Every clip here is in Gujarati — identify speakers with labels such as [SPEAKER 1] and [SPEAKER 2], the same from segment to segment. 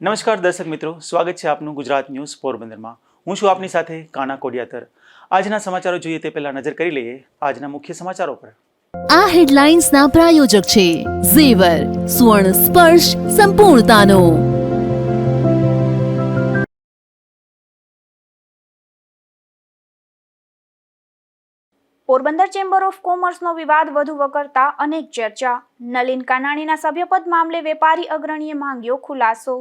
[SPEAKER 1] નમસ્કાર દર્શક મિત્રો, સ્વાગત છે આપનું ગુજરાત ન્યૂઝ પોરબંદરમાં। હું છું આપની સાથે કાના કોડિયાતર। આજના સમાચારો જોઈએ તે પહેલા નજર કરી લઈએ આજના મુખ્ય સમાચારો પર।
[SPEAKER 2] આ હેડલાઇન્સના પ્રાયોજક છે ઝેવર, સુવર્ણ સ્પર્શ સંપૂર્ણતાનો।
[SPEAKER 3] પોરબંદર ચેમ્બર ઓફ કોમર્સનો વિવાદ વધુ વકરતા અનેક ચર્ચા। નલિન કાનાણીના સભ્યપદ મામલે વેપારી અગ્રણીએ માંગ્યો ખુલાસો।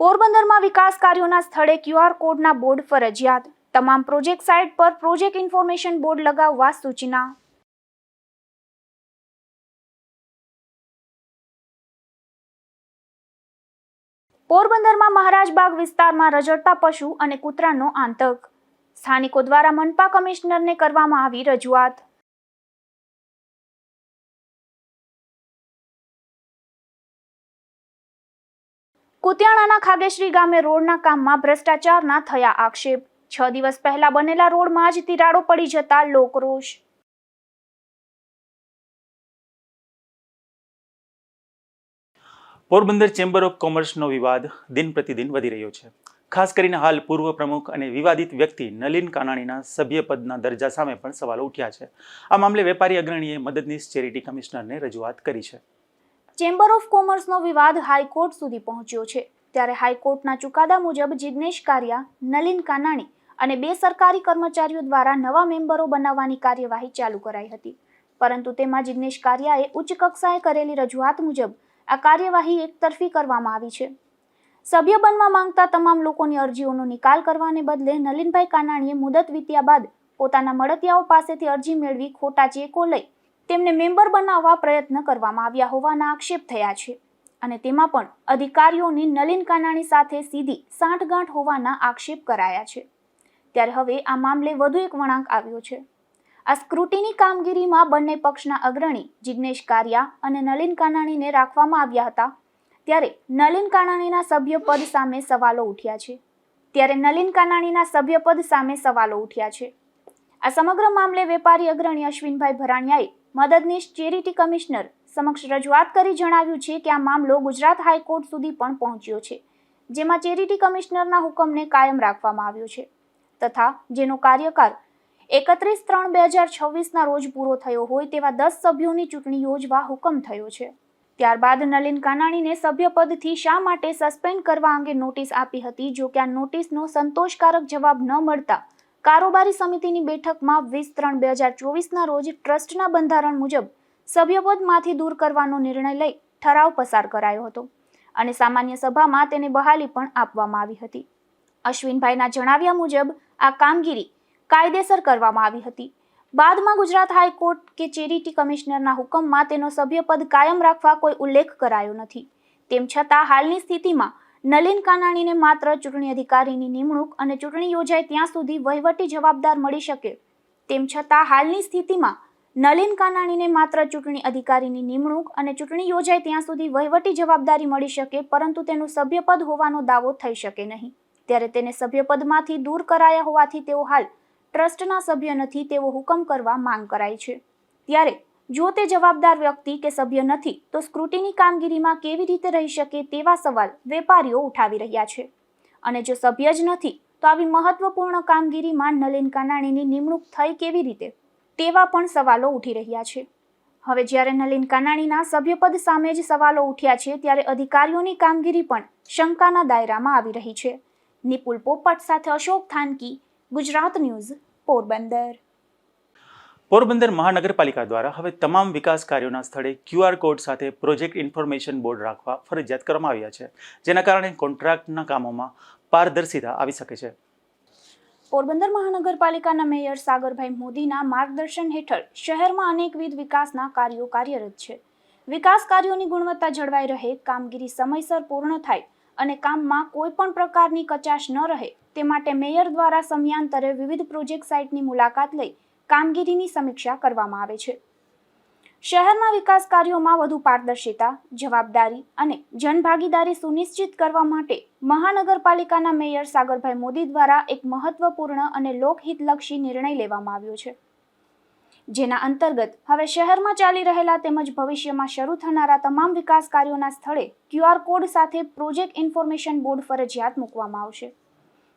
[SPEAKER 3] પોરબંદરમાં વિકાસ કાર્યોના સ્થળે QR કોડના બોર્ડ ફરજિયાત। તમામ પ્રોજેક્ટ સાઇટ પર પ્રોજેક્ટ ઇન્ફોર્મેશન બોર્ડ લગાવવા સૂચના। પોરબંદરમાં મહારાજબાગ વિસ્તારમાં રઝળતા પશુ અને કૂતરાનો આતંક। સ્થાનિકો દ્વારા મનપા કમિશનરને કરવામાં આવી રજૂઆત। કુતિયાણાના ખાગેશ્રી ગામે રોડના કામમાં ભ્રષ્ટાચારના થયા આક્ષેપ। 6 દિવસ પહેલા બનેલા રોડમાં જ તિરાડો પડી જતા લોકરોષ।
[SPEAKER 1] પોરબંદર ચેમ્બર ઓફ કોમર્સનો વિવાદ દિન પ્રતિદિન વધી રહ્યો છે। ખાસ કરીને હાલ પૂર્વ પ્રમુખ અને વિવાદિત વ્યક્તિ નલિન કાનાણીના સભ્યપદના દરજ્જા સામે પણ સવાલો ઉઠ્યા છે। આ મામલે વેપારી અગ્રણીએ મદદનીશ ચેરિટી કમિશનરને રજૂઆત કરી છે।
[SPEAKER 3] ચેમ્બર ઓફ કોમર્સનો વિવાદ હાઈકોર્ટ સુધી પહોંચ્યો છે। ત્યારે હાઈકોર્ટના ચુકાદા મુજબ જિગ્નેશ કારિયા, નલિન કાનાણી અને 2 સરકારી કર્મચારીઓ દ્વારા નવા મેમ્બરો બનાવવાની કાર્યવાહી ચાલુ કરાઈ હતી। પરંતુ તેમાં જિગ્નેશ કારિયાએ ઉચ્ચ કક્ષાએ કરેલી રજૂઆત મુજબ આ કાર્યવાહી એકતરફી કરવામાં આવી છે। સભ્ય બનવા માંગતા તમામ લોકોની અરજીઓનો નિકાલ કરવાને બદલે નલિનભાઈ કાનાણીએ મુદત વીત્યા બાદ પોતાના મળતિયાઓ પાસેથી અરજી મેળવી ખોટા ચેકો લઈ તેમને મેમ્બર બનાવવા પ્રયત્ન કરવામાં આવ્યા હોવાના આક્ષેપ થયા છે અને તેમાં પણ અધિકારીઓની નલિન કાનાણી સાથે સીધી સાંઠગાંઠ હોવાના આક્ષેપ કરાયા છે। ત્યારે હવે આ મામલે વધુ એક વળાંક આવ્યો છે। આ સ્ક્રુટિની કામગીરીમાં બંને પક્ષના અગ્રણી જિગ્નેશ કારિયા અને નલિન કાનાણીને રાખવામાં આવ્યા હતા। ત્યારે નલિન કાનાણીના સભ્યપદ સામે સવાલો ઉઠ્યા છે। આ સમગ્ર મામલે વેપારી અગ્રણી અશ્વિનભાઈ ભરાણીયાએ મદદનીશ ચેરિટી કમિશનર સમક્ષ રજૂઆત કરી જણાવ્યું છે કે આ મામલો ગુજરાત હાઈકોર્ટ સુધી પણ પહોંચ્યો છે, જેમાં ચેરિટી કમિશનરના હુકમને કાયમ રાખવામાં આવ્યો છે તથા જેનો કાર્યકાળ 31/3/2026ના રોજ પૂરો થયો હોય તેવા 10 સભ્યોની ચૂંટણી યોજવા હુકમ થયો છે। ત્યારબાદ નલિન કાનાણીને સભ્યપદથી શા માટે સસ્પેન્ડ કરવા અંગે નોટિસ આપી હતી। જો કે આ નોટિસનો સંતોષકારક જવાબ ન મળતા કારોબારી સમિતિની બેઠકમાં 20/3/2024ના રોજ ટ્રસ્ટના બંધારણ મુજબ સભ્યપદમાંથી દૂર કરવાનો નિર્ણય લઈ ઠરાવ પસાર કરાયો હતો અને સામાન્ય સભામાં તેને બહાલી પણ આપવામાં આવી હતી। અશ્વિનભાઈના જણાવ્યા મુજબ આ કામગીરી કાયદેસર કરવામાં આવી હતી। બાદમાં ગુજરાત હાઈકોર્ટ કે ચેરિટી કમિશનરના હુકમમાં તેનો સભ્યપદ કાયમ રાખવા કોઈ ઉલ્લેખ કરાયો નથી। તેમ છતાં હાલની સ્થિતિમાં નલિન કાનાણીને માત્ર ચૂંટણી અધિકારીની નિમણૂક અને ચૂંટણી યોજાય ત્યાં સુધી વહીવટી જવાબદાર મળી શકે। તેમ છતાં હાલની સ્થિતિમાં નલિન કાનાણીને માત્ર ચૂંટણી અધિકારીની નિમણૂક અને ચૂંટણી યોજાય ત્યાં સુધી વહીવટી જવાબદારી મળી શકે, પરંતુ તેનું સભ્યપદ હોવાનો દાવો થઈ શકે નહીં। ત્યારે તેને સભ્યપદમાંથી દૂર કરાયા હોવાથી તેઓ હાલ ટ્રસ્ટના સભ્ય નથી તેવો હુકમ કરવા માંગ કરાઈ છે। ત્યારે જો તે જવાબદાર વ્યક્તિ કે સભ્ય નથી તો સ્ક્રુટિની કામગીરીમાં કેવી રીતે રહી શકે તેવા સવાલ વેપારીઓ ઉઠાવી રહ્યા છે અને જો સભ્ય જ નથી તો આવી મહત્વપૂર્ણ કામગીરીમાં નલિન કાનાણીની નિમણૂક થઈ કેવી રીતે તેવા પણ સવાલો ઉઠી રહ્યા છે। હવે જ્યારે નલિન કાનાણીના સભ્યપદ સામે જ સવાલો ઉઠ્યા છે ત્યારે અધિકારીઓની કામગીરી પણ શંકાના દાયરામાં આવી રહી છે। નિપુલ પોપટ સાથે અશોક થાનકી, ગુજરાત ન્યૂઝ, પોરબંદર।
[SPEAKER 1] પોરબંદર મહાનગરપાલિકા દ્વારા હવે તમામ વિકાસ કાર્યોના સ્થળે QR કોડ સાથે પ્રોજેક્ટ ઇન્ફોર્મેશન બોર્ડ રાખવા ફરજિયાત કરવામાં આવ્યા છે, જેના કારણે કોન્ટ્રાક્ટના કામોમાં પારદર્શિતા આવી શકે છે।
[SPEAKER 3] પોરબંદર મહાનગરપાલિકાના મેયર સાગરભાઈ મોદીના માર્ગદર્શન હેઠળ શહેરમાં અનેકવિધ વિકાસના કાર્યો કાર્યરત છે। વિકાસ કાર્યોની ગુણવત્તા જળવાઈ રહે, કામગીરી સમયસર પૂર્ણ થાય અને કામમાં કોઈ પણ પ્રકારની કચાશ ન રહે તે માટે મેયર દ્વારા સમયાંતરે વિવિધ પ્રોજેક્ટ સાઇટની મુલાકાત લઈ કામગીરીની સમીક્ષા કરવામાં આવે છે। શહેરના વિકાસ કાર્યોમાં વધુ પારદર્શિતા, જવાબદારી અને જનભાગીદારી સુનિશ્ચિત કરવા માટે મહાનગરપાલિકાના મેયર સાગરભાઈ મોદી દ્વારા એક મહત્વપૂર્ણ અને લોકહિતલક્ષી નિર્ણય લેવામાં આવ્યો છે। જેના અંતર્ગત હવે શહેરમાં ચાલી રહેલા તેમજ ભવિષ્યમાં શરૂ થનારા તમામ વિકાસ કાર્યોના સ્થળે QR કોડ સાથે પ્રોજેક્ટ ઇન્ફોર્મેશન બોર્ડ ફરજિયાત મૂકવામાં આવશે.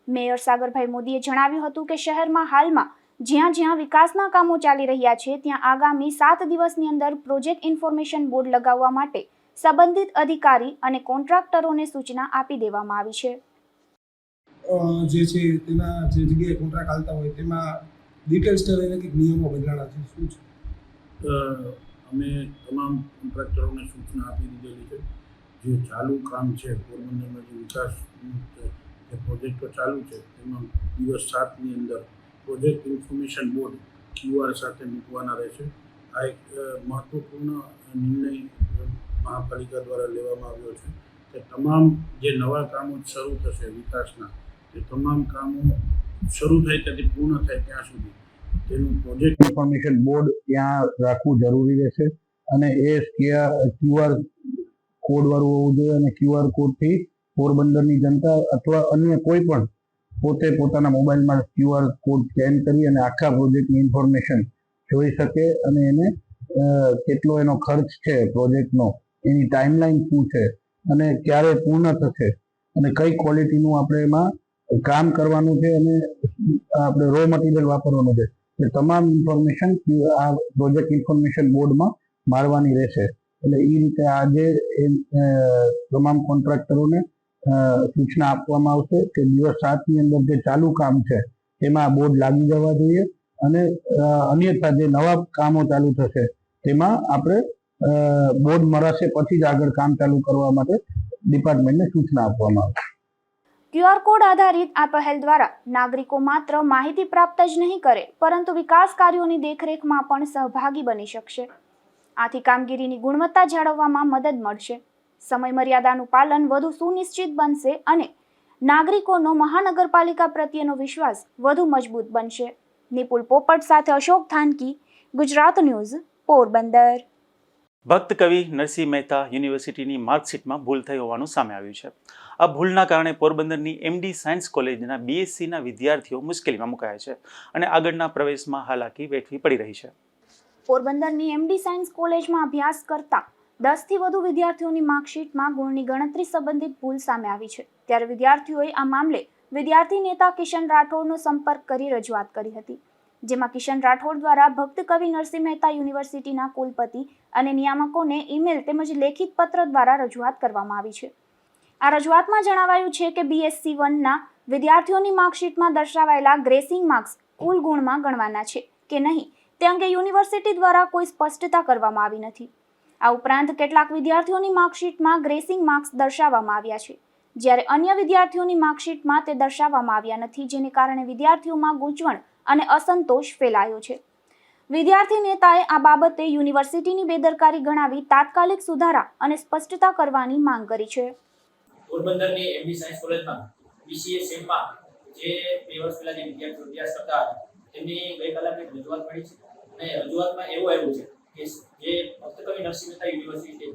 [SPEAKER 3] મેયર સાગરભાઈ મોદીએ જણાવ્યું હતું કે શહેરમાં હાલમાં જ્યાં જ્યાં વિકાસના કામો ચાલી રહ્યા છે ત્યાં આગામી 7 દિવસની અંદર પ્રોજેક્ટ ઇન્ફોર્મેશન બોર્ડ લગાવવા માટે સંબંધિત અધિકારી અને કોન્ટ્રાક્ટરોને સૂચના આપી દેવામાં આવી છે.
[SPEAKER 4] જે છે તેના જે જગ્યાએ કોન્ટ્રાક્ટ હાલતા હોય તેમાં ડિટેલ્સ લઈને કંઈક નિયમો બદલાણા છે, શું છે?
[SPEAKER 5] અમે તમામ કોન્ટ્રાક્ટરોને સૂચના આપી દીધેલી છે. જે ચાલુ કામ છે પોરબંદરમાં જે વિકાસ જે પ્રોજેક્ટો ચાલુ છે તેમાં દિવસ 7ની અંદર પ્રોજેક્ટ ઇન્ફોર્મેશન બોર્ડ QR સાથે મૂકવાના રહેશે. આ એક મહત્વપૂર્ણ નિર્ણય મહાપાલિકા દ્વારા લેવામાં આવ્યો છે કે તમામ જે નવા કામો શરૂ થશે વિકાસના તે તમામ કામો શરૂ થાય ત્યાંથી પૂર્ણ થાય ત્યાં સુધી તેનું પ્રોજેક્ટ ઇન્ફોર્મેશન બોર્ડ ત્યાં રાખવું જરૂરી રહેશે અને એ QR કોડવાળું હોવું જોઈએ અને QR કોડથી પોરબંદરની જનતા અથવા અન્ય કોઈ પણ પોતે પોતાના મોબાઈલમાં QR કોડ સ્કેન કરી અને આખા પ્રોજેક્ટની ઇન્ફોર્મેશન જોઈ શકે અને એને કેટલો એનો ખર્ચ છે પ્રોજેક્ટનો, એની ટાઈમલાઈન શું છે અને ક્યારે પૂર્ણ થશે અને કઈ ક્વોલિટીનું આપણે એમાં કામ કરવાનું છે અને આપણે રો મટીરિયલ વાપરવાનું છે એ તમામ ઇન્ફોર્મેશન આ પ્રોજેક્ટ ઇન્ફોર્મેશન બોર્ડમાં મારવાની રહેશે. એટલે એ રીતે આજે તમામ કોન્ટ્રાક્ટરોને સૂચના આપવામાં આવશે કે દિવસ 7ની અંદર જે ચાલુ કામ છે તેમાં બોર્ડ લાગી જવા જોઈએ અને અન્યથા જે નવા કામો ચાલુ થશે તેમાં આપણે બોર્ડ મરાશે પછી જ આગળ કામ ચાલુ કરવા માટે ડિપાર્ટમેન્ટને સૂચના આપવામાં આવશે.
[SPEAKER 3] QR કોડ આધારિત આ પહેલ દ્વારા નાગરિકો માત્ર માહિતી પ્રાપ્ત જ નહીં કરે પરંતુ વિકાસ કાર્યોની દેખરેખમાં પણ સહભાગી બની શકશે. આથી કામગીરીની ગુણવત્તા જાળવવામાં મદદ મળશે, સમય મર્યાદાનું પાલન વધુ સુનિશ્ચિત બનશે અને નાગરિકોનો મહાનગરપાલિકા પ્રત્યેનો વિશ્વાસ વધુ મજબૂત બનશે. નિપુલ પોપટ સાથે અશોક થાનકી, ગુજરાત ન્યૂઝ, પોરબંદર.
[SPEAKER 1] ભક્ત કવિ નરસિંહ મહેતા યુનિવર્સિટીની માર્કશીટમાં ભૂલ થઈ હોવાનું સામે આવ્યું છે. આ ભૂલના કારણે પોરબંદરની MD સાયન્સ કોલેજના BScના વિદ્યાર્થીઓ મુશ્કેલીમાં મુકાયા છે અને આગળના પ્રવેશમાં હાલાકી વેઠવી પડી રહી છે.
[SPEAKER 3] પોરબંદરની MD સાયન્સ કોલેજમાં અભ્યાસ કરતા 10થી વધુ વિદ્યાર્થીઓની માર્કશીટમાં ગુણની ગણતરી સંબંધિત ભૂલ સામે આવી છે. ત્યારે વિદ્યાર્થીઓએ આ મામલે વિદ્યાર્થી નેતા કિશન રાઠોડનો સંપર્ક કરી રજૂઆત કરી હતી, જેમાં કિશન રાઠોડ દ્વારા ભક્ત કવિ નરસિંહ મહેતા યુનિવર્સિટીના કુલપતિ અને નિયામકોને ઈમેલ તેમજ લેખિત પત્ર દ્વારા રજૂઆત કરવામાં આવી છે. આ રજૂઆતમાં જણાવાયું છે કે BSc 1ના વિદ્યાર્થીઓની માર્કશીટમાં દર્શાવાયેલા ગ્રેસિંગ માર્ક્સ કુલ ગુણમાં ગણવાના છે કે નહીં તે અંગે યુનિવર્સિટી દ્વારા કોઈ સ્પષ્ટતા કરવામાં આવી નથી. આ ઉપરાંત કેટલાક વિદ્યાર્થીઓની માર્કશીટમાં ગ્રેસિંગ માર્ક્સ દર્શાવવામાં આવ્યા છે, જ્યારે અન્ય વિદ્યાર્થીઓની માર્કશીટમાં તે દર્શાવવામાં આવ્યા નથી, જેને કારણે વિદ્યાર્થીઓમાં ગૂંચવણ અને અસંતોષ ફેલાયો છે. વિદ્યાર્થી નેતાએ આ બાબતે યુનિવર્સિટીની બેદરકારી ગણાવી તાત્કાલિક સુધારા અને સ્પષ્ટતા કરવાની માંગ કરી છે.
[SPEAKER 6] પોરબંદરની MD સાયન્સ કોલેજમાં BCA સેમમાં જે 2 વર્ષ પહેલા જે વિદ્યાર્થીઓ અભ્યાસ કરતા હતા તેમની ગઈકાલે રજૂઆત મળી છે અને રજૂઆતમાં એવું આવ્યું છે કે જે ભક્ત કવિ નરસિંહ મહેતા યુનિવર્સિટી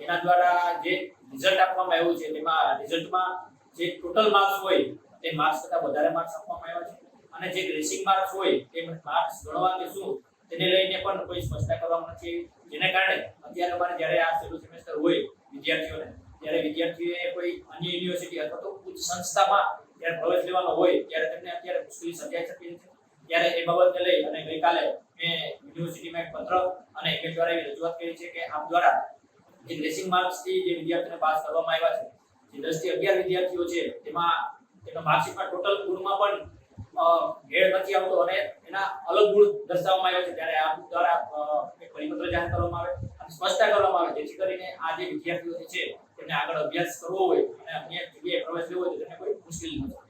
[SPEAKER 6] તેના દ્વારા જે રિઝલ્ટ આપવામાં આવ્યું છે તેમાં રિઝલ્ટમાં જે ટોટલ માર્ક્સ હોય તે માર્ક્સ કરતાં વધારે માર્ક્સ આપવામાં આવ્યા છે અને જે ગ્રેસિંગ માર્ક્સ હોય તે માર્ક્સ ગણવા કે શું તેને લઈને પણ કોઈ સ્પષ્ટતા કરવામાં નથી. જેને કારણે અત્યારે અમારે જ્યારે આ છેલ્લું સેમેસ્ટર હોય વિદ્યાર્થીઓને ત્યારે વિદ્યાર્થીઓએ કોઈ અન્ય યુનિવર્સિટી અથવા તો ઉચ્ચ સંસ્થામાં જ્યારે પ્રવેશ લેવાનો હોય ત્યારે તેમને અત્યારે મુશ્કેલી સર્જાઈ શકે છે. ત્યારે એ બાબતને લઈ અને ગઈકાલે મેં યુનિવર્સિટીમાં એક પત્ર અને ઈમેલ દ્વારા એવી રજૂઆત કરી છે કે આપ દ્વારા જે ગ્રેસિંગ માર્ક્સથી જે વિદ્યાર્થીઓને પાસ કરવામાં આવ્યા છે જે 10 થી 11 વિદ્યાર્થીઓ છે તેમાં તેમના માર્કશીટમાં ટોટલ ગુણમાં પણ ભેળ નથી આવતો અને એના અલગ ગુણ દર્શાવવામાં આવ્યા છે. ત્યારે આપ દ્વારા એક પરિપત્ર જાહેર કરવામાં આવે અને સ્પષ્ટતા કરવામાં આવે જેથી કરીને આ જે વિદ્યાર્થીઓ છે તેમને આગળ અભ્યાસ કરવો હોય અને અન્ય જગ્યાએ પ્રવેશ લેવો હોય તો તેમને કોઈ મુશ્કેલી ન થાય.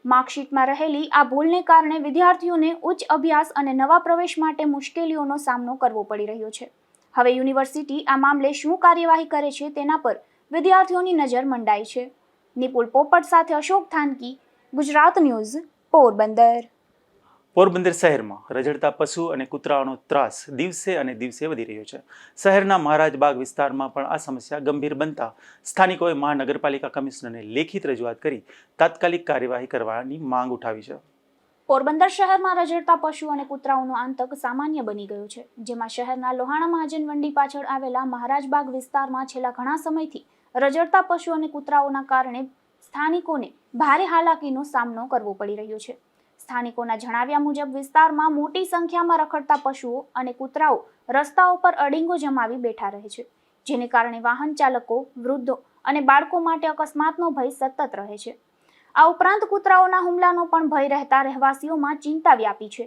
[SPEAKER 3] માર્કશીટમાં રહેલી આ ભૂલને કારણે વિદ્યાર્થીઓને ઉચ્ચ અભ્યાસ અને નવા પ્રવેશ માટે મુશ્કેલીઓનો સામનો કરવો પડી રહ્યો છે. હવે યુનિવર્સિટી આ મામલે શું કાર્યવાહી કરે છે તેના પર વિદ્યાર્થીઓની નજર મંડાઈ છે. નિપુલ પોપટ સાથે અશોક થાનકી, ગુજરાત ન્યૂઝ, પોરબંદર.
[SPEAKER 1] પોરબંદર શહેરમાં રઝળતા પશુ અને કૂતરાઓનો ત્રાસ દિવસે અને દિવસે વધી રહ્યો છે. શહેરના મહારાજબાગ વિસ્તારમાં પણ આ સમસ્યા ગંભીર બનતા સ્થાનિકોએ મહાનગરપાલિકા કમિશનરને લેખિત રજૂઆત કરી તાત્કાલિક કાર્યવાહી કરવાની માંગ ઉઠાવી છે.
[SPEAKER 3] પોરબંદર શહેરમાં રઝળતા પશુ અને કૂતરાઓનો આતંક સામાન્ય બની ગયો છે, જેમાં શહેરના લોહાણા મહાજન મંડી પાછળ આવેલા મહારાજબાગ વિસ્તારમાં છેલ્લા ઘણા સમયથી રઝળતા પશુ અને કૂતરાઓના કારણે સ્થાનિકોને ભારે હાલાકીનો સામનો કરવો પડી રહ્યો છે. સ્થાનિકોના જણાવ્યા મુજબ વિસ્તારમાં મોટી સંખ્યામાં રખડતા પશુઓ અને કૂતરાઓ રસ્તાઓ પર અડીંગો જમાવી બેઠા રહે છે, જેને કારણે વાહન ચાલકો, વૃદ્ધો અને બાળકો માટે અકસ્માતનો ભય સતત રહે છે. આ ઉપરાંત કૂતરાઓના હુમલાનો પણ ભય રહેતા રહેવાસીઓમાં ચિંતા વ્યાપી છે.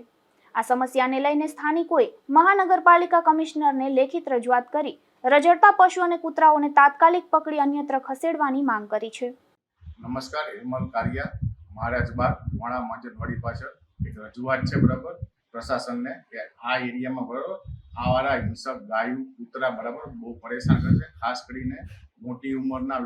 [SPEAKER 3] આ સમસ્યાને લઈને સ્થાનિકોએ મહાનગરપાલિકા કમિશનરને લેખિત રજૂઆત કરી રઝળતા પશુ અને કૂતરાઓને તાત્કાલિક પકડી અન્યત્ર ખસેડવાની માંગ કરી છે.
[SPEAKER 7] નમસ્કાર, હેમલ કારિયા, મહારાજબાગ વાણા મહાજનવાડી પાછળ એક રજૂઆત છે બરાબર પ્રશાસનને કે આ એરિયામાં બરાબર આવારા હિંસક ગાયું કૂતરા બરાબર બહુ પરેશાન કરે છે, ખાસ કરીને મોટી ઉંમરના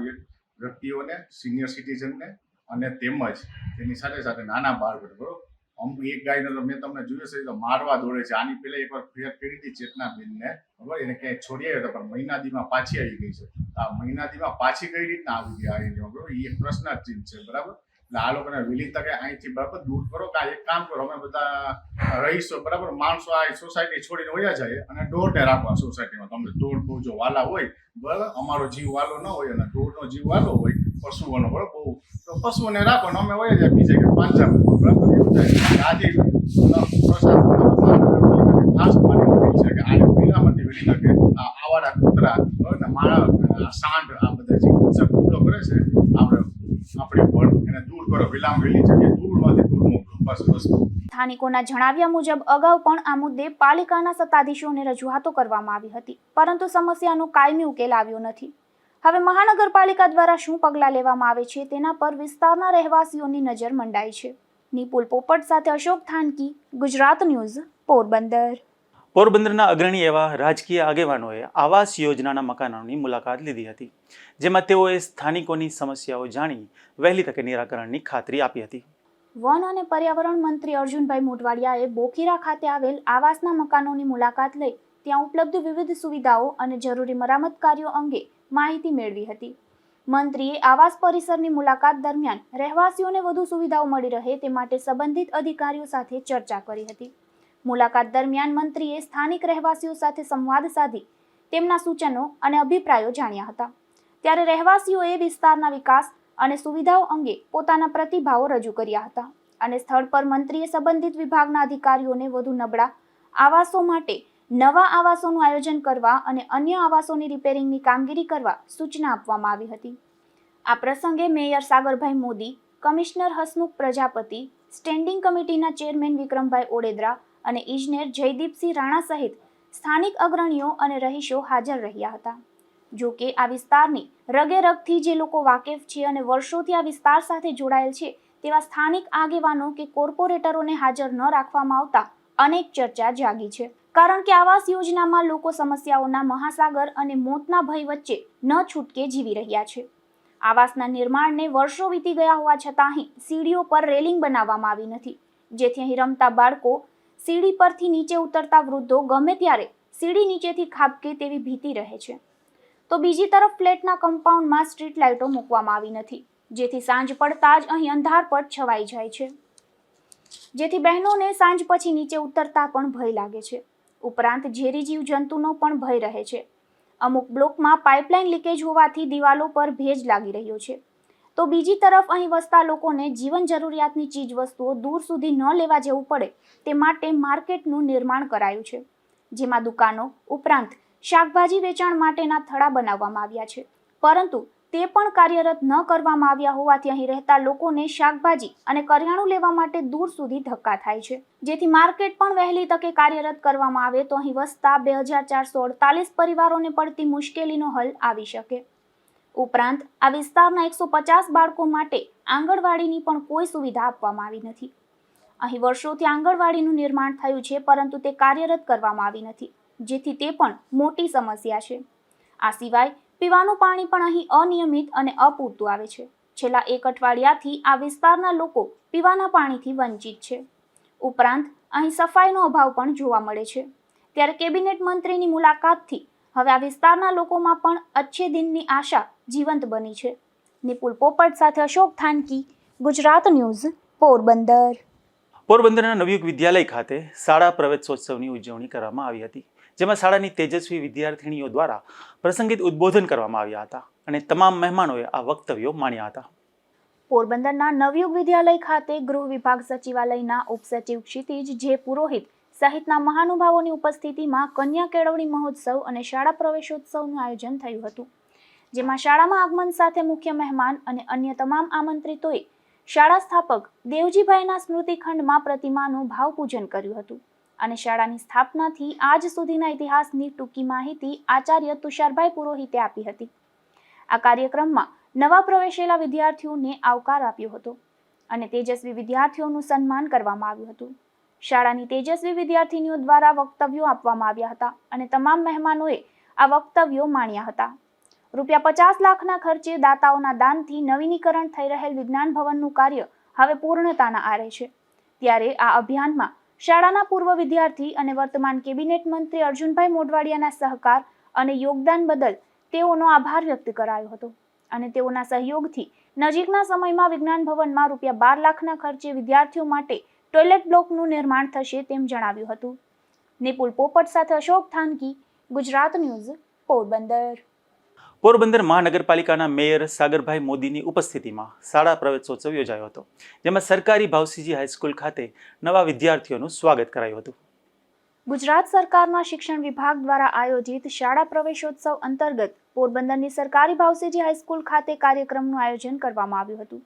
[SPEAKER 7] વ્યક્તિઓને, સિનિયર સિટીઝનને અને તેમજ તેની સાથે સાથે નાના બાળકો બરાબર. અમુક એક ગાયને તો મેં તમને જોયું છે તો મારવા દોડે છે. આની પહેલા એકવાર ફેર કરી હતી ચેતનાબેનને બરાબર, એને ક્યાંય છોડી આવ્યો હતો પણ મહિનાદીમાં પાછી આવી ગઈ છે. આ મહિનાદીમાં પાછી કઈ રીતના આવી ગઈ આ એરિયામાં બરાબર, એ એક પ્રશ્નાર્થ છે બરાબર. એટલે આ લોકોને વહેલી તકે અહીંથી બરાબર દૂર કરો કે આ એક કામ કરો, અમે બધા રહીશો બરાબર, માણસો આ સોસાયટી છોડીને વયા જાય અને ઢોરને રાખવા સોસાયટીમાં. તમને ઢોર બહુ જો વાલા હોય બરાબર, અમારો જીવ વાલો ન હોય અને ઢોરનો જીવ વાલો હોય પશુઓનો બરાબર બહુ, તો પશુઓને રાખો ને અમે વયા જાય બીજે કે પાંચા બરાબર એવું થાય. આજે પ્રશાસન ખાસ મારી છે કે આને પહેલામાંથી વહેલી તકે આવારા કૂતરા ને માળા સાંઢ આ બધા જે હિંસક હુમલો કરે છે આપણી ઉપર એને દૂર કરો, વિલામ વહેલી જગ્યાએ દૂરમાંથી દૂર મોકલો, બસ વસ્તુ.
[SPEAKER 3] સ્થાનિકોના જણાવ્યા મુજબ અગાઉ પણ આ મુદ્દે પાલિકાના સત્તાધીશોને રજૂઆતો કરવામાં આવી હતી, પરંતુ સમસ્યાનો કાયમી ઉકેલ આવ્યો નથી. હવે મહાનગરપાલિકા દ્વારા શું પગલાં લેવામાં આવે છે તેના પર વિસ્તારના રહેવાસીઓની નજર મંડાઈ છે. નિપુલ પોપટ સાથે અશોક થાનકી, ગુજરાત ન્યૂઝ, પોરબંદર.
[SPEAKER 1] પોરબંદરના અગ્રણી એવા રાજકીય આગેવાનોએ આવાસ યોજનાના મકાનોની મુલાકાત લીધી હતી, જેમાં તેઓએ સ્થાનિકોની સમસ્યાઓ જાણી વહેલી તકે નિરાકરણની ખાતરી આપી હતી.
[SPEAKER 3] વન અને પર્યાવરણ મંત્રી અર્જુનભાઈ મોઢવાડિયાએ બોખીરા ખાતે આવેલ આવાસના મકાનોની મુલાકાત લઈ ત્યાં ઉપલબ્ધ વિવિધ સુવિધાઓ અને જરૂરી મરામત કાર્યો અંગે માહિતી મેળવી હતી. મંત્રીએ આવાસ પરિસરની મુલાકાત દરમિયાન રહેવાસીઓને વધુ સુવિધાઓ મળી રહે તે માટે સંબંધિત અધિકારીઓ સાથે ચર્ચા કરી હતી. મુલાકાત દરમિયાન મંત્રીએ સ્થાનિક રહેવાસીઓ સાથે સંવાદ સાધી તેમના સૂચનો અને અભિપ્રાયો જાણ્યા હતા. ત્યારે રહેવાસીઓએ વિસ્તારના વિકાસ અને સુવિધાઓ અંગે પોતાના પ્રતિભાવો રજૂ કર્યા હતા અને સ્થળ પર મંત્રીએ સંબંધિત વિભાગના અધિકારીઓને વધુ નબળા આવાસો માટે નવા આવાસોનું આયોજન કરવા અને અન્ય આવાસોની રિપેરિંગની કામગીરી કરવા સૂચના આપવામાં આવી હતી. આ પ્રસંગે mayor Sagarbhai Modi, commissioner Hasmukh Prajapati, standing કમિટીના ચેરમેન વિક્રમભાઈ ઓડેદરા અને ઇજનેર જયદીપસિંહ રાણા સહિત સ્થાનિક અગ્રણીઓ અને રહીશો હાજર રહ્યા હતા. જો કે આ વિસ્તારની રગે રગથી જે લોકો વાકેફ છે અને વર્ષોથી આ વિસ્તાર સાથે જોડાયેલ છે તેવા સ્થાનિક આગેવાનો કે કોર્પોરેટરોને હાજર ન રાખવામાં આવતા અનેક ચર્ચા જાગી છે. કારણ કે આવાસ યોજનામાં લોકો સમસ્યાઓના મહાસાગર અને મોતના ભય વચ્ચે ન છૂટકે જીવી રહ્યા છે. આવાસના નિર્માણને વર્ષો વીતી ગયા હોવા છતાં અહીં સીડીઓ પર રેલિંગ બનાવવામાં આવી નથી, જેથી અહીં રમતા બાળકો, સીડી પરથી નીચે ઉતરતા વૃદ્ધો ગમે ત્યારે સીડી નીચેથી ખાબકે તેવી ભીતિ રહે છે. તો બીજી તરફ ફ્લેટના કમ્પાઉન્ડમાં સ્ટ્રીટ લાઇટો મૂકવામાં આવી નથી, જેથી સાંજ પડતા જ અહીં અંધારપટ છવાઈ જાય છે, જેથી બહેનોને સાંજ પછી નીચે ઉતરતા પણ ભય લાગે છે. ઉપરાંત ઝેરી જીવજંતુનો પણ ભય રહે છે. અમુક બ્લોકમાં પાઇપલાઇન લીકેજ હોવાથી દિવાલો પર ભેજ લાગી રહ્યો છે. તો બીજી તરફ અહીં વસતા લોકોને જીવન જરૂરિયાતની ચીજ વસ્તુઓ દૂર સુધી ન લેવા જવું પડે તે માટે માર્કેટનું નિર્માણ કરાયું છે, જેમાં દુકાનો ઉપરાંત શાકભાજી વેચાણ માટેના થડા બનાવવામાં આવ્યા છે, પરંતુ તે પણ કાર્યરત ન કરવામાં આવ્યા હોવાથી અહીં રહેતા લોકોને શાકભાજી અને કરિયાણું લેવા માટે દૂર સુધી ધક્કા થાય છે. જેથી માર્કેટ પણ વહેલી તકે કાર્યરત કરવામાં આવે તો અહીં વસતા 2448 પરિવારોને પડતી મુશ્કેલીનો હલ આવી શકે. ઉપરાંત આ વિસ્તારના 150 બાળકો માટે આંગણવાડીની પણ કોઈ સુવિધા આપવામાં આવી નથી. અહીં વર્ષોથી આંગણવાડીનું નિર્માણ થયું છે, પરંતુ તે કાર્યરત કરવામાં આવી નથી, જેથી તે પણ મોટી સમસ્યા છે. આ સિવાય પીવાનું પાણી પણ અહીં અનિયમિત અને અપૂરતું આવે છે. છેલ્લા એક અઠવાડિયાથી આ વિસ્તારના લોકો પીવાના પાણીથી વંચિત છે. ઉપરાંત અહીં સફાઈનો અભાવ પણ જોવા મળે છે. ત્યારે કેબિનેટ મંત્રીની મુલાકાતથી હવે આ વિસ્તારના લોકોમાં પણ અચ્છે દિનની આશા જીવંત બની છે. નિપુલ પોપટ સાથે અશોક થાનકી, ગુજરાત ન્યૂઝ, પોરબંદર.
[SPEAKER 1] પોરબંદરના નવયુગ વિદ્યાલય ખાતે શાળા પ્રવેશોત્સવની ઉજવણી કરવામાં આવી હતી, જેમાં શાળાની તેજસ્વી વિદ્યાર્થીનીઓ દ્વારા પ્રસંગિત ઉદ્બોધન કરવામાં આવ્યા હતા અને તમામ મહેમાનોએ આ વક્તવ્યો માણ્યા હતા.
[SPEAKER 3] પોરબંદરના નવયુગ વિદ્યાલય ખાતે ગૃહ વિભાગ સચિવાલયના ઉપસચિવ ક્ષિતિજ જે પુરોહિત સહિતના મહાનુભાવોની ઉપસ્થિતિમાં કન્યા કેળવણી મહોત્સવ અને શાળા પ્રવેશોત્સવનું આયોજન થયું હતું, જેમાં શાળામાં આગમન સાથે મુખ્ય મહેમાન અને અન્ય તમામ આમંત્રિતોએ શાળા સ્થાપક દેવજીભાઈના સ્મૃતિખંડમાં પ્રતિમાનું ભાવપૂજન કર્યું હતું અને શાળાની સ્થાપનાથી આજ સુધીના ઇતિહાસની ટૂંકી માહિતી આચાર્ય તુષારભાઈ પુરોહિતે આપી હતી. આ કાર્યક્રમમાં નવા પ્રવેશેલા વિદ્યાર્થીઓને આવકાર આપ્યો હતો અને તેજસ્વી વિદ્યાર્થીઓનું સન્માન કરવામાં આવ્યું હતું. શાળાની તેજસ્વી વિદ્યાર્થીનીઓ દ્વારા વક્તવ્યો આપવામાં આવ્યા હતા અને તમામ મહેમાનોએ આ વક્તવ્યો માણ્યા હતા. ₹50 લાખના ખર્ચે દાતાઓના દાનથી નવીનીકરણ થઈ રહેલ વિજ્ઞાન ભવનનું કાર્ય હવે પૂર્ણતાના આરે છે. ત્યારે આ અભિયાનમાં શાળાના પૂર્વ વિદ્યાર્થી અને વર્તમાન કેબિનેટ મંત્રી અર્જુનભાઈ મોઢવાડિયાના સહકાર અને યોગદાન બદલ તેઓનો આભાર વ્યક્ત કરાયો હતો અને તેઓના સહયોગથી નજીકના સમયમાં વિજ્ઞાન ભવનમાં ₹12 લાખના ખર્ચે વિદ્યાર્થીઓ માટે ટોયલેટ બ્લોકનું નિર્માણ થશે તેમ જણાવ્યું હતું. નિપુલ પોપટ સાથે અશોક થાનકી, ગુજરાત ન્યૂઝ, પોરબંદર.
[SPEAKER 1] પોરબંદર મહાનગરપાલિકાના મેયર સાગરભાઈ મોદીની ઉપસ્થિતિમાં શાળા પ્રવેશોત્સવ યોજાયો હતો, જેમાં સરકારી ભાવસીજી હાઈસ્કૂલ ખાતે નવા વિદ્યાર્થીઓનું સ્વાગત કરાયું હતું.
[SPEAKER 3] ગુજરાત સરકારના શિક્ષણ વિભાગ દ્વારા આયોજિત શાળા પ્રવેશોત્સવ અંતર્ગત પોરબંદરની સરકારી ભાવસીજી હાઈસ્કૂલ ખાતે કાર્યક્રમનું આયોજન કરવામાં આવ્યું હતું.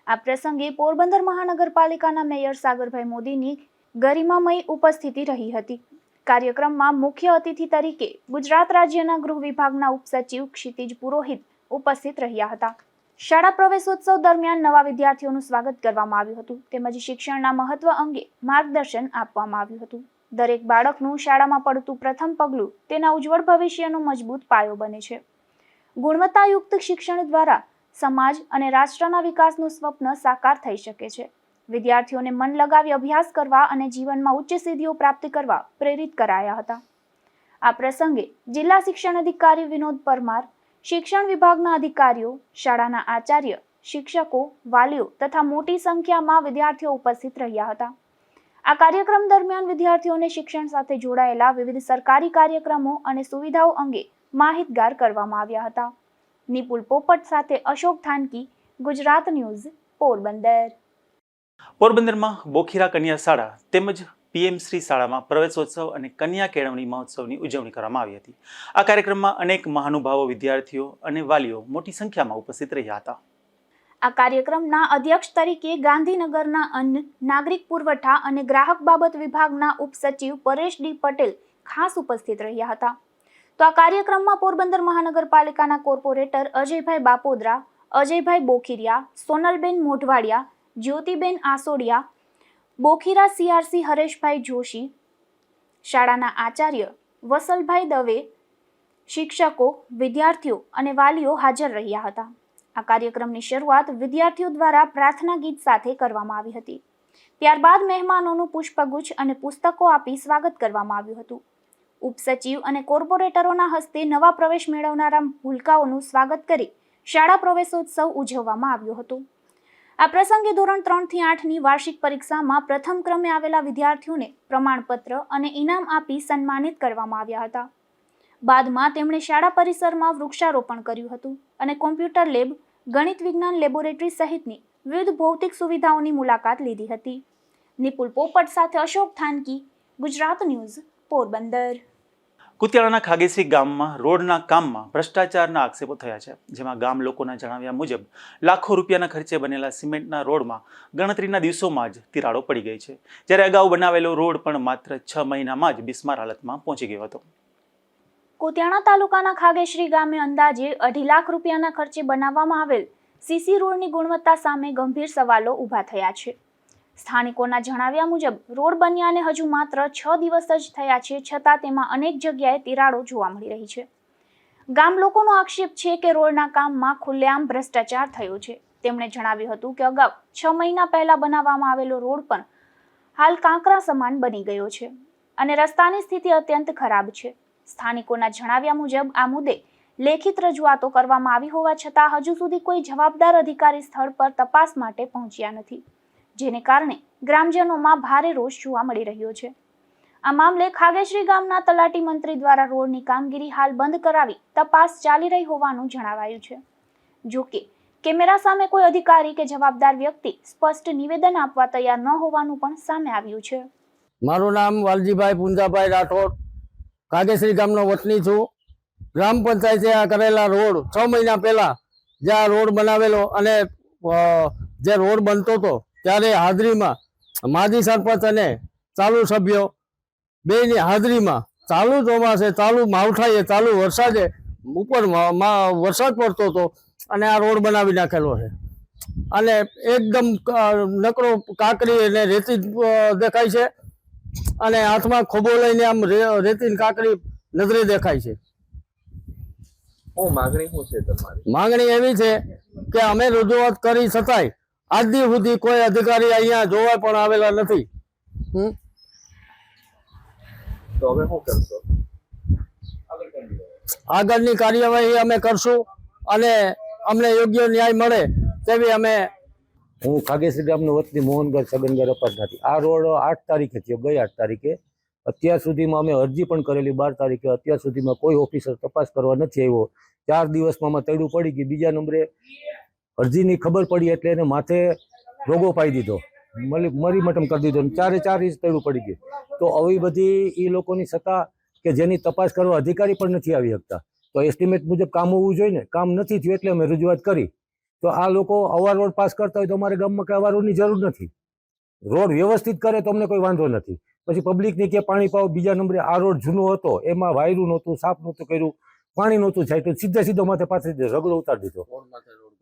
[SPEAKER 3] આ પ્રસંગે પોરબંદર મહાનગરપાલિકાના મેયર સાગરભાઈ મોદીની ગરિમામય ઉપસ્થિતિ રહી હતી. કાર્યક્રમમાં મુખ્ય અતિથિ તરીકે ગુજરાત રાજ્યના ગૃહ વિભાગના ઉપસચિવ ક્ષિતિજ પુરોહિત ઉપસ્થિત રહ્યા હતા. શાળા પ્રવેશોત્સવ દરમિયાન નવા વિદ્યાર્થીઓનું સ્વાગત કરવામાં આવ્યું હતું તેમજ શિક્ષણના મહત્વ અંગે માર્ગદર્શન આપવામાં આવ્યું હતું. દરેક બાળકનું શાળામાં પડતું પ્રથમ પગલું તેના ઉજ્જવળ ભવિષ્યનો મજબૂત પાયો બને છે. ગુણવત્તાયુક્ત શિક્ષણ દ્વારા સમાજ અને રાષ્ટ્રના વિકાસનું સ્વપ્ન સાકાર થઈ શકે છે. વિદ્યાર્થીઓને મન લગાવી અભ્યાસ કરવા અને જીવનમાં ઉચ્ચ સિદ્ધિઓ પ્રાપ્ત કરવા પ્રેરિત કરાયા હતા. આ પ્રસંગે જિલ્લા શિક્ષણ અધિકારી વિનોદ પરમાર, શિક્ષણ વિભાગના અધિકારીઓ, શાળાના આચાર્ય, શિક્ષકો, વાલીઓ તથા મોટી સંખ્યામાં વિદ્યાર્થીઓ ઉપસ્થિત રહ્યા હતા. આ કાર્યક્રમ દરમિયાન વિદ્યાર્થીઓને શિક્ષણ સાથે જોડાયેલા વિવિધ સરકારી કાર્યક્રમો અને સુવિધાઓ અંગે માહિતગાર કરવામાં આવ્યા હતા. નિપુલ પોપટ સાથે અશોક થાનકી, ગુજરાત ન્યૂઝ, પોરબંદર.
[SPEAKER 1] પોરબંદરમાં બોખીરા કન્યા શાળા તેમજ PM શ્રી શાળામાં પ્રવેશોત્સવ અને કન્યા કેળવણી મહોત્સવની ઉજવણી કરવામાં આવી હતી. આ કાર્યક્રમમાં અનેક મહાનુભાવો, વિદ્યાર્થીઓ અને વાલીઓ મોટી સંખ્યામાં ઉપસ્થિત રહ્યા હતા.
[SPEAKER 3] આ કાર્યક્રમના અધ્યક્ષ તરીકે ગાંધીનગરના અન્ન, નાગરિક પુરવઠા અને ગ્રાહક બાબત વિભાગના ઉપસચિવ પરેશ ડી પટેલ ખાસ ઉપસ્થિત રહ્યા હતા. તો આ કાર્યક્રમમાં પોરબંદર મહાનગરપાલિકાના કોર્પોરેટર અજયભાઈ બાપોદરા, અજયભાઈ બોખીરિયા, સોનલબેન મોઢવાડિયા, જ્યોતિબેન આસોડિયા, બોખીરા CRC હરેશભાઈ જોશી, શાળાના આચાર્ય વસલભાઈ દવે, શિક્ષકો, વિદ્યાર્થીઓ અને વાલીઓ હાજર રહ્યા હતા. આ કાર્યક્રમની શરૂઆત વિદ્યાર્થીઓ દ્વારા પ્રાર્થના ગીત સાથે કરવામાં આવી હતી. ત્યારબાદ મહેમાનોનું પુષ્પગુચ્છ અને પુસ્તકો આપી સ્વાગત કરવામાં આવ્યું હતું. ઉપસચિવ અને કોર્પોરેટરોના હસ્તે નવા પ્રવેશ મેળવનારા ભૂલકાઓનું સ્વાગત કરી શાળા પ્રવેશોત્સવ ઉજવવામાં આવ્યો હતો. આ પ્રસંગે ધોરણ 3 થી 8ની વાર્ષિક પરીક્ષામાં પ્રથમ ક્રમે આવેલા વિદ્યાર્થીઓને પ્રમાણપત્ર અને ઇનામ આપી સન્માનિત કરવામાં આવ્યા હતા. બાદમાં તેમણે શાળા પરિસરમાં વૃક્ષારોપણ કર્યું હતું અને કોમ્પ્યુટર લેબ, ગણિત વિજ્ઞાન લેબોરેટરી સહિતની વિવિધ ભૌતિક સુવિધાઓની મુલાકાત લીધી હતી. નિપુલ પોપટ સાથે અશોક થાનકી, ગુજરાત ન્યૂઝ, પોરબંદર.
[SPEAKER 1] કુતિયાણાના ખાગેસરી ગામમાં રોડના કામમાં ભ્રષ્ટાચારના આક્ષેપો થયા છે, જેમાં ગામ લોકોના જણાવ્યા મુજબ લાખો રૂપિયાના ખર્ચે બનેલા સિમેન્ટના રોડમાં ગણતરીના દિવસોમાં જ તિરાડો પડી ગઈ છે, જ્યારે અગાઉ બનાવેલો રોડ પણ માત્ર 6 મહિનામાં જ બિસ્માર હાલતમાં પહોંચી ગયો હતો.
[SPEAKER 3] કુતિયાણા તાલુકાના ખાગેશ્રી ગામે અંદાજે 2.5 લાખ રૂપિયાના ખર્ચે બનાવવામાં આવેલ CC રોડની ગુણવત્તા સામે ગંભીર સવાલો ઊભા થયા છે. સ્થાનિકોના જણાવ્યા મુજબ રોડ બન્યાને હજુ માત્ર 6 દિવસ જ થયા છે, છતાં તેમાં અનેક જગ્યાએ તિરાડો જોવા મળી રહી છે. ગામ લોકોનો આક્ષેપ છે કે રોડના કામમાં ખુલ્લેઆમ ભ્રષ્ટાચાર થયો છે. તેમણે જણાવ્યું હતું કે અગાઉ 6 મહિના પહેલા બનાવવામાં આવેલો રોડ પણ હાલ કાંકરા સમાન બની ગયો છે અને રસ્તાની સ્થિતિ અત્યંત ખરાબ છે. સ્થાનિકોના જણાવ્યા મુજબ આ મુદ્દે લેખિત રજૂઆતો કરવામાં આવી હોવા છતાં હજુ સુધી કોઈ જવાબદાર અધિકારી સ્થળ પર તપાસ માટે પહોંચ્યા નથી. જેને કારણે ગ્રામજનોમાં ભારે રોષ જોવા મળી રહ્યો છે. આ મામલે ખાગેશ્રી ગામના તલાટી મંત્રી દ્વારા રોડની કામગીરી હાલ બંધ કરાવી તપાસ ચાલી રહી હોવાનું જણાવાયું છે. જો કે કેમેરા સામે કોઈ અધિકારી કે જવાબદાર વ્યક્તિ સ્પષ્ટ નિવેદન આપવા તૈયાર ન હોવાનું પણ સામે આવ્યું છે.
[SPEAKER 8] મારું નામ વાલજીભાઈ પુંજાભાઈ રાઠોડ, કાગેશ્રી ગામનો વતની છું. ગ્રામ પંચાયતે આ કરેલા રોડ 6 મહિના પહેલા જે આ રોડ બનાવેલો અને જે રોડ બનતો હતો ત્યારે હાજરીમાં માજી સરપંચ અને ચાલુ સભ્યો બેની હાજરીમાં ચાલુ ચોમાસે, ચાલુ માવઠાએ, ચાલુ વરસાદે ઉપર વરસાદ પડતો હતો અને આ રોડ બનાવી નાખેલો છે. અને એકદમ નકરો કાંકરી અને રેતી દેખાય છે અને હાથમાં ખોબો લઈને આમ રેતી કાંકરી નજરે દેખાય છે. માંગણી એવી છે કે અમે રજૂઆત કરી છતાંય આજ દી સુધી કોઈ અધિકારી અહીંયા જોવા પણ આવેલા નથી. આગળની કાર્યવાહી અમે કરશું અને અમને યોગ્ય ન્યાય મળે તેવી અમે.
[SPEAKER 9] હું ખાગેશ્રી ગામનો વતની મોહનગઢ છગનગઢ અપારનાથી. આ રોડ 8 તારીખે થયો, ગઈ 8 તારીખે. અત્યાર સુધીમાં અમે અરજી પણ કરેલી 12 તારીખે. અત્યાર સુધીમાં કોઈ ઓફિસર તપાસ કરવા નથી આવ્યો. 4 દિવસમાં અમે તૈડું પડી ગઈ. બીજા નંબરે અરજીની ખબર પડી એટલે એને માથે રોગો પાઈ દીધો, મરી મટમ કરી દીધો. 4 ઇંચ તૈડું પડી ગયું. તો આવી બધી એ લોકોની સત્તા કે જેની તપાસ કરવા અધિકારી પણ નથી આવી શકતા. તો એસ્ટિમેટ મુજબ કામ હોવું જોઈએ ને, કામ નથી થયું એટલે અમે રજૂઆત કરી. તો આ લોકો અવાર રોડ પાસ કરતા હોય તો અમારે ગામમાં કઈ અવાર રોડની જરૂર નથી. રોડ વ્યવસ્થિત કરે તો અમને કોઈ વાંધો નથી. પછી પબ્લિકને કે પાણી પાવો. બીજા નંબરે આ રોડ જૂનો હતો, એમાં વાયરું નહોતું, સાફ નહોતું કર્યું, પાણી નહોતું થાય તો સીધો માથે પાથરી રગડો ઉતારી દીધો.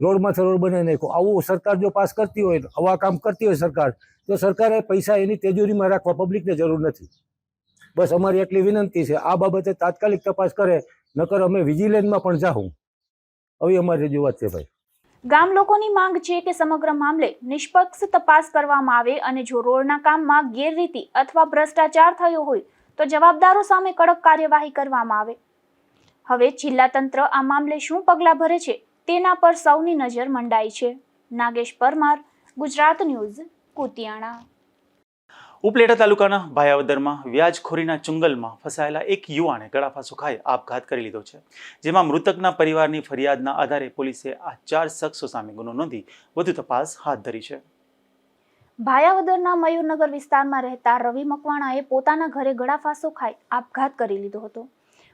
[SPEAKER 9] રોડમાંથી રોડ બનાવી નાખ્યો. આવું સરકાર જો પાસ કરતી હોય, આવા કામ કરતી હોય સરકાર, તો સરકારે પૈસા એની તિજોરીમાં રાખવા પબ્લિકને જરૂર નથી. બસ અમારી એટલી વિનંતી છે. આ બાબતે તાત્કાલિક તપાસ કરે, નકર અમે વિજિલન્સમાં પણ જાઉં. આવી અમારી રજૂઆત છે ભાઈ.
[SPEAKER 3] ગામ લોકોની માંગ છે કે સમગ્ર મામલે નિષ્પક્ષ તપાસ કરવામાં આવે અને જો રોડના કામમાં ગેરરીતિ અથવા ભ્રષ્ટાચાર થયો હોય તો જવાબદારો સામે કડક કાર્યવાહી કરવામાં આવે. હવે જિલ્લા તંત્ર આ મામલે શું પગલાં ભરે છે તેના પર સૌની નજર મંડાઈ છે. નાગેશ પરમાર, ગુજરાત ન્યૂઝ, કુતિયાણા.
[SPEAKER 1] ઉપલેટા તાલુકાના ભાયાવદરમાં વ્યાજખોરીના ચુંગલમાં ફસાયેલા એક યુવાને ગળાફાંસો ખાઈ આપઘાત કરી લીધો છે, જેમાં મૃતકના પરિવારની ફરિયાદના આધારે પોલીસે આ 4 શખ્સો સામે ગુનો નોંધી વધુ તપાસ હાથ ધરી છે.
[SPEAKER 3] ભાયાવદરના મયુરનગર વિસ્તારમાં રહેતા રવિ મકવાણાએ પોતાના ઘરે ગળાફાંસો ખાઈ આપઘાત કરી લીધો હતો.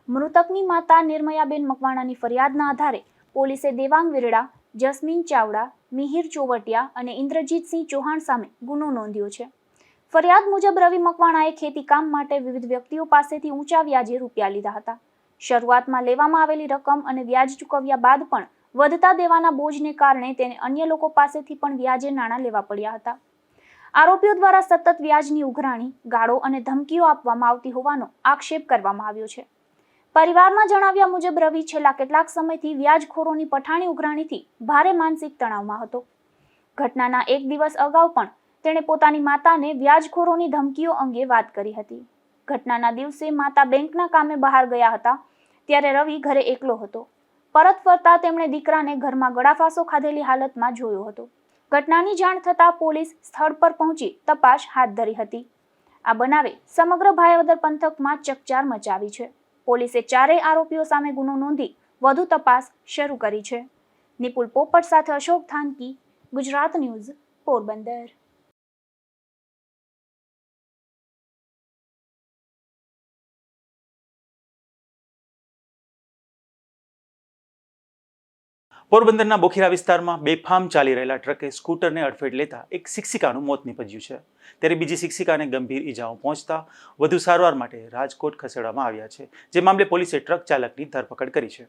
[SPEAKER 3] મૃતકની માતા નિર્મયાબેન મકવાણાની ફરિયાદના આધારે પોલીસે દેવાંગ વિરડા, જસ્મીન ચાવડા, મિહિર ચોવટિયા અને ઇન્દ્રજીતસિંહ ચૌહાણ સામે ગુનો નોંધ્યો છે. ફરિયાદ મુજબ રવિ મકવાણાએ ખેતી કામ માટે વિવિધ વ્યક્તિઓ પાસેથી ઊંચા વ્યાજે રૂપિયા લીધા હતા. શરૂઆતમાં લેવામાં આવેલી રકમ અને વ્યાજ ચૂકવ્યા બાદ પણ વધતા દેવાના બોજને કારણે તેને અન્ય લોકો પાસેથી પણ વ્યાજે નાણાં લેવા પડ્યા હતા. આરોપીઓ દ્વારા સતત વ્યાજની ઉઘરાણી, ગાળો અને ધમકીઓ આપવામાં આવતી હોવાનો આક્ષેપ કરવામાં આવ્યો છે. પરિવારના જણાવ્યા મુજબ રવિ છેલ્લા કેટલાક સમયથી વ્યાજખોરોની પઠાણી ઉઘરાણીથી ભારે માનસિક તણાવમાં હતો. ઘટનાના એક દિવસ અગાઉ પણ તેણે પોતાની માતાને વ્યાજખોરોની ધમકીઓ અંગે વાત કરી હતી. ઘટનાના દિવસે માતા બેંકના કામે બહાર ગયા હતા ત્યારે રવિ ઘરે એકલો હતો. પરત ફરતા તેમણે દીકરાને ઘરમાં ગળાફાંસો ખાધેલી હાલતમાં જોયો હતો. ઘટનાની જાણ થતાં પોલીસ સ્થળ પર પહોંચી તપાસ હાથ ધરી હતી. આ બનાવે સમગ્ર ભાયાવદર પંથકમાં ચકચાર મચાવી છે. પોલીસે 4 આરોપીઓ સામે ગુનો નોંધી વધુ તપાસ શરૂ કરી છે. નિપુલ પોપટ સાથે અશોક થાનકી, ગુજરાત ન્યૂઝ, પોરબંદર.
[SPEAKER 1] પોરબંદરના બોખીરા વિસ્તારમાં બેફામ ચાલી રહેલા ટ્રકે સ્કૂટરને અડફેટ લેતા એક શિક્ષિકાનું મોત નીપજ્યું છે, ત્યારે બીજી શિક્ષિકાને ગંભીર ઈજાઓ પહોંચતા વધુ સારવાર માટે રાજકોટ ખસેડવામાં આવ્યા છે, જે મામલે પોલીસે ટ્રક ચાલકની ધરપકડ કરી છે.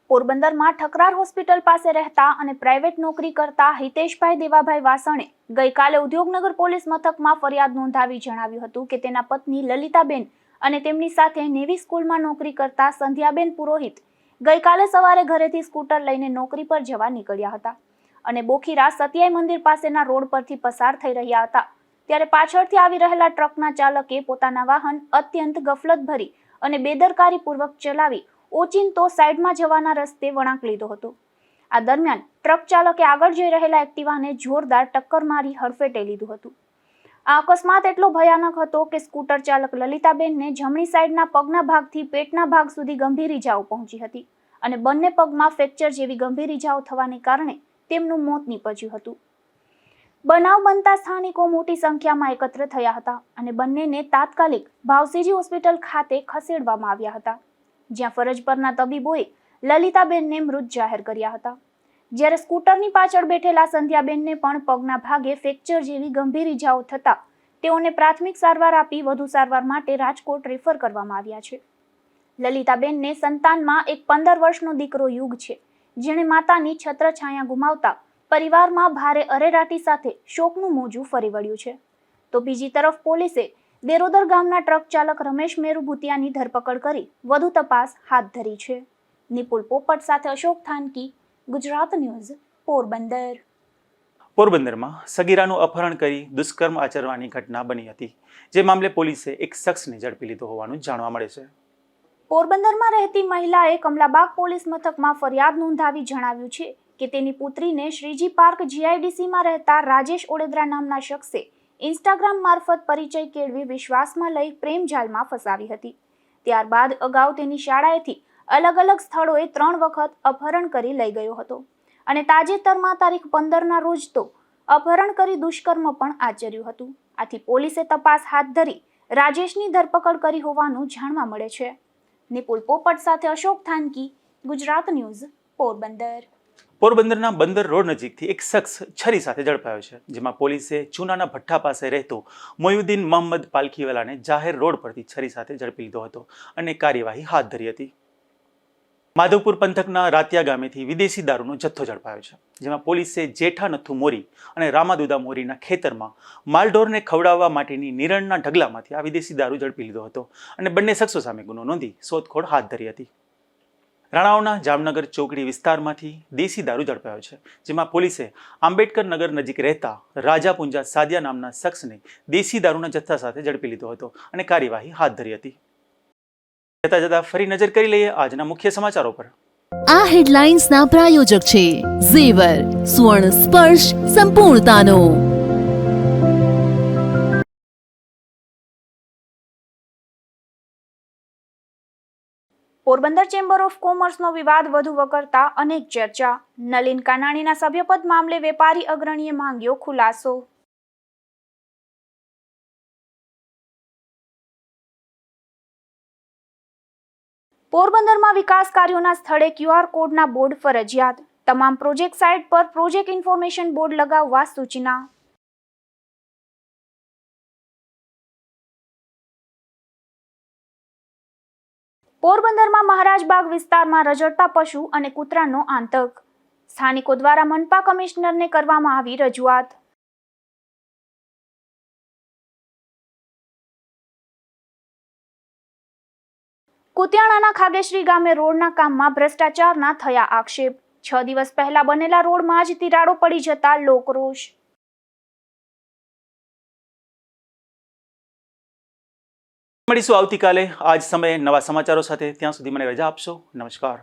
[SPEAKER 3] પોરબંદરમાં ઠકરાર હોસ્પિટલ પાસે રહેતા અને પ્રાઇવેટ નોકરી કરતા હિતેશભાઈ દેવાભાઈ વાસણે ગઈકાલે ઉદ્યોગનગર પોલીસ મથકમાં ફરિયાદ નોંધાવી જણાવ્યું હતું કે તેના પત્ની લલિતાબેન અને તેમની સાથે નેવી સ્કૂલમાં નોકરી કરતા સંધ્યાબેન પુરોહિત ગઈકાલે સવારે ઘરેથી સ્કૂટર લઈને નોકરી પર જવા નીકળ્યા હતા અને બોખીરા સતિયાઈ મંદિર પાસેના રોડ પરથી પસાર થઈ રહ્યા હતા ત્યારે પાછળથી આવી રહેલા ટ્રકના ચાલકે પોતાના વાહન અત્યંત ગફલતભરી અને બેદરકારીપૂર્વક ચલાવી ઓચિંતો સાઈડમાં જવાના રસ્તે વળાંક લીધો હતો. આ દરમિયાન ટ્રક ચાલકે આગળ જઈ રહેલા એક્ટિવાને જોરદાર ટક્કર મારી હડફેટે લીધું હતું. આ અકસ્માત એટલો ભયાનક હતો કે સ્કૂટર ચાલક લલિતાબેનને જમણી સાઈડના પગના ભાગથી પેટના ભાગ સુધી ગંભીર ઇજાઓ પહોંચી હતી અને બંને પગમાં ફ્રેક્ચર જેવી ગંભીર ઇજાઓ થવાને કારણે તેમનું મોત નીપજ્યું હતું. બનાવ બનતા સ્થાનિકો મોટી સંખ્યામાં એકત્ર થયા હતા અને બંનેને તાત્કાલિક ભાવસીજી હોસ્પિટલ ખાતે ખસેડવામાં આવ્યા હતા, જ્યાં ફરજ પરના તબીબોએ લલિતાબેનને મૃત જાહેર કર્યા હતા. જ્યારે સ્કૂટરની પાછળ બેઠેલા સંધ્યાબેનને પણ પગના ભાગે ફ્રેક્ચર જેવી ગંભીર ઇજાઓ થતા તેઓને પ્રાથમિક સારવાર આપી વધુ સારવાર માટે રાજકોટ રેફર કરવામાં આવ્યા છે. લલિતાબેનને સંતાનમાં એક 15 વર્ષનો દીકરો યુગ છે, જેણે માતાની છત્રછાયા ગુમાવતા પરિવારમાં ભારે અરેરાટી સાથે શોકનું મોજું ફરી વળ્યું છે. તો બીજી તરફ પોલીસે દેરોદર ગામના ટ્રક ચાલક રમેશ મેરુ ભૂતિયાની ધરપકડ કરી વધુ તપાસ હાથ ધરી છે. નિપુલ પોપટ સાથે અશોક થાનકી, ગુજરાત ન્યૂઝ, પોરબંદર.
[SPEAKER 1] પોરબંદરમાં સગીરાનું અપહરણ કરી દુષ્કર્મ આચરવાની ઘટના બની હતી, જે મામલે પોલીસે એક શખ્સને ઝડપી લીધો હોવાનું જાણવા મળે છે.
[SPEAKER 3] પોરબંદરમાં રહેતી મહિલાએ કમલાબાગ પોલીસ મથકમાં ફરિયાદ નોંધાવી જણાવ્યું છે કે તેની પુત્રીને શ્રીજી પાર્ક જીઆઈડીસીમાં રહેતા રાજેશ ઓડેદરા નામના શખ્સે ઇન્સ્ટાગ્રામ મારફત પરિચય કેળવી વિશ્વાસમાં લઈ પ્રેમજાલમાં ફસાવી હતી. ત્યારબાદ અગાઉ તેની શાળાએથી અલગ અલગ સ્થળોએ 3 વખત અપહરણ કરી લઈ ગયો હતો અને તાજેતરમાં તારીખ 15ના રોજ તો અપહરણ કરી દુષ્કર્મ પણ આચર્યું હતું. આથી પોલીસે તપાસ હાથ ધરી રાજેશની ધરપકડ કરી હોવાનું જાણવા મળે છે. નિપુલ પોપટ સાથે અશોક થાનકી, ગુજરાત ન્યૂઝ, પોરબંદર.
[SPEAKER 1] પોરબંદરના બંદર રોડ નજીકથી એક શખ્સ છરી સાથે ઝડપાયો છે, જેમાં પોલીસે ચૂનાના ભઠ્ઠા પાસે રહેતો મોયુદ્દીન મોહમ્મદ પાલખીવાલાને જાહેર રોડ પરથી છરી સાથે ઝડપી લીધો હતો અને કાર્યવાહી હાથ ધરી હતી. માધવપુર પંથકના રાતિયા ગામેથી વિદેશી દારૂનો જથ્થો ઝડપાયો છે, જેમાં પોલીસે જેઠા નથુ મોરી અને રામાદુદા મોરીના ખેતરમાં માલઢોરને ખવડાવવા માટેની નિરણના ઢગલામાંથી આ વિદેશી દારૂ ઝડપી લીધો હતો અને બંને શખ્સો સામે ગુનો નોંધી શોધખોળ હાથ ધરી હતી. રાણાઓના જામનગર ચોકડી વિસ્તારમાંથી દેશી દારૂ ઝડપાયો છે, જેમાં પોલીસે આંબેડકર નગર નજીક રહેતા રાજા પુંજા સાદિયા નામના શખ્સને દેશી દારૂના જથ્થા સાથે ઝડપી લીધો હતો અને કાર્યવાહી હાથ ધરી હતી. જતા જતા ફરી નજર કરી લઈએ આજના મુખ્ય સમાચારો પર.
[SPEAKER 2] આ હેડલાઇન્સના પ્રાયોજક છે ઝેવર, સુવર્ણ સ્પર્શ સંપૂર્ણતાનો.
[SPEAKER 3] પોરબંદર ચેમ્બર ઓફ કોમર્સનો વિવાદ વધુ વકરતા અનેક ચર્ચા. નલિન કાનાણીના સભ્યપદ મામલે વેપારી અગ્રણીએ માંગ્યો ખુલાસો. પોરબંદરમાં વિકાસ કાર્યોના સ્થળે QR કોડના બોર્ડ ફરજિયાત. તમામ પ્રોજેક્ટ સાઇટ પર પ્રોજેક્ટ ઇન્ફોર્મેશન બોર્ડ લગાવવા સૂચના. પોરબંદરમાં મહારાજબાગ વિસ્તારમાં રઝળતા પશુ અને કૂતરાનો આતંક. સ્થાનિકો દ્વારા મનપા કમિશનરને કરવામાં આવી રજૂઆત. કુતિયાણાના ખાગેશ્રી ગામે રોડના કામમાં ભ્રષ્ટાચારના થયા આક્ષેપ. 6 દિવસ પહેલા બનેલા રોડમાં જ તિરાડો પડી જતા લોકરોષ.
[SPEAKER 1] મળીશું આવતીકાલે આ જ સમયે નવા સમાચારો સાથે. ત્યાં સુધી મને રજા આપશો. નમસ્કાર.